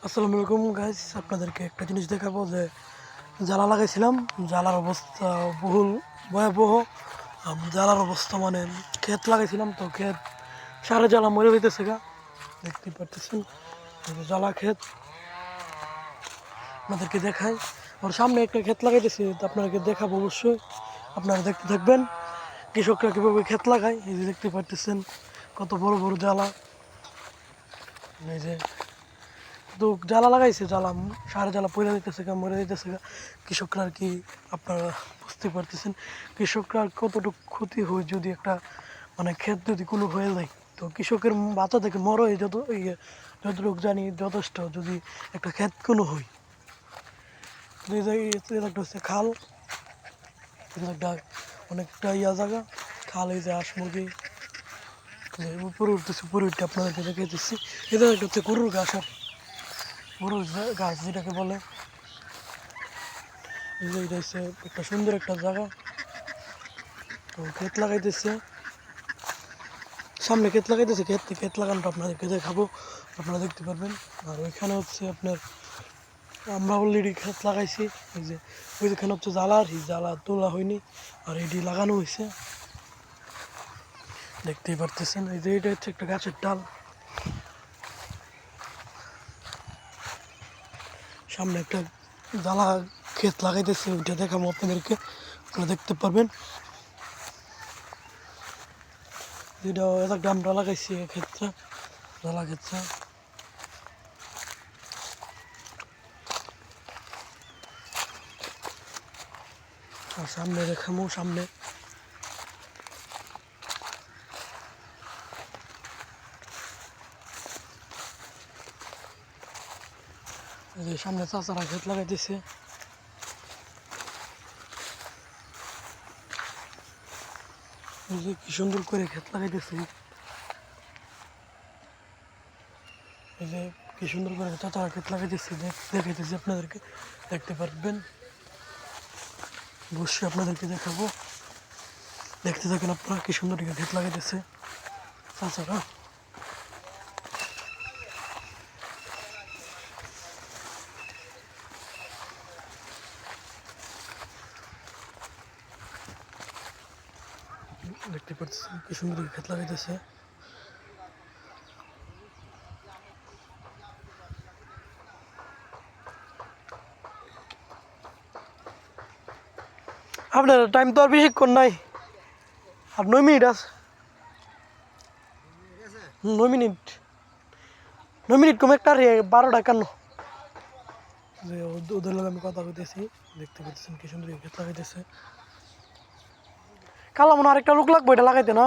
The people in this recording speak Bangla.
আসসালামু আলাইকুম গাইস, আপনাদেরকে একটা জিনিস দেখাবো যে জ্বালা লাগাইছিলাম। জ্বালার অবস্থা বহুল ভয়াবহ। জ্বালার অবস্থা মানে ক্ষেত লাগাইছিলাম, তো ক্ষেত সারে জ্বালা মরে হইতেছে গা, দেখতে পারতেছেন। জ্বালা ক্ষেত আপনাদেরকে দেখাই। ওর সামনে একটা ক্ষেত লাগাইতেছি, তো আপনাদেরকে দেখাবো অবশ্যই, আপনারা দেখতে থাকবেন কৃষকরা কীভাবে ক্ষেত লাগায়। এই যে দেখতে পারতেছেন কত বড় বড় জ্বালা। এই যে তো জ্বালা লাগাইছে, জ্বালা সার জ্বালা পড়ে দিতেছে গা, মরে দিতেছে গা। কৃষকরা আর কি, আপনারা বুঝতে পারতেছেন কৃষকরা কতটুকু ক্ষতি হয় যদি একটা মানে ক্ষেত যদি কোনো হয়ে যায়। তো কৃষকের বাচ্চা থেকে মরো যতটুকু জানি যথেষ্ট যদি একটা ক্ষেত কোনো হয়। একটা হচ্ছে খাল, একটা অনেকটা জায়গা খাল। এই যে হাঁস মুরগি উপরে উঠতেছে, উপরে উঠতে আপনাদেরকে দেখে দিচ্ছি। এটা একটা হচ্ছে গরুর ঘাস, আর গরুর ঘাস যেটাকে বলে। এই যে এটা হচ্ছে একটা সুন্দর একটা জায়গা। তো ক্ষেত লাগাইতেছে, সামনে ক্ষেত লাগাইতেছে, ক্ষেত লাগানোটা আপনাদেরকে দেখাবো, আপনারা দেখতে পারবেন। আর ওইখানে হচ্ছে আপনার আমরা অলরেডি ক্ষেত লাগাইছি। এই যে ওইখানে হচ্ছে জ্বালা, আর এই জ্বালা তোলা হয়নি, আর এটি লাগানো হয়েছে, দেখতেই পারতেছেন। এই যে এটা হচ্ছে একটা গাছের ডাল, সামনে একটা জ্বালা ক্ষেত লাগাইতেছে, ওইটা দেখাবো আপনাদেরকে, আপনারা দেখতে পারবেন। যেটা একটা আমরা লাগাইছি ক্ষেত্রে, জ্বালা ক্ষেত্রে। আর সামনে দেখাবো, সামনে সামনে চাচারা ক্ষেত লাগাইতেছে। কি সুন্দর করে ক্ষেত লাগাইতেছে, এই যে কি সুন্দর করে চাচারা ক্ষেত লাগাইতেছে, দেখাইতেছি আপনাদেরকে, দেখতে পারবেন। অবশ্যই আপনাদেরকে দেখাবো, দেখতে থাকেন আপনারা কি সুন্দর ক্ষেত লাগাইতেছে চাচারা। দেখতে পাচ্ছেন কি সুন্দর ক্ষেত লাগাইতেছে। আপনার টাইম তো আর বেশিক্ষণ নাই, আর 9 মিনিট আছে। 9 মিনিট, 9 মিনিট কমে একটা 12:51। যে ওদের লোক আমি কথা কইতেছি, দেখতে পাচ্ছেন কি সুন্দর ক্ষেত লাগাইতেছে। কালা মনে আরেকটা লোক লাগবে এটা লাগাইতে না।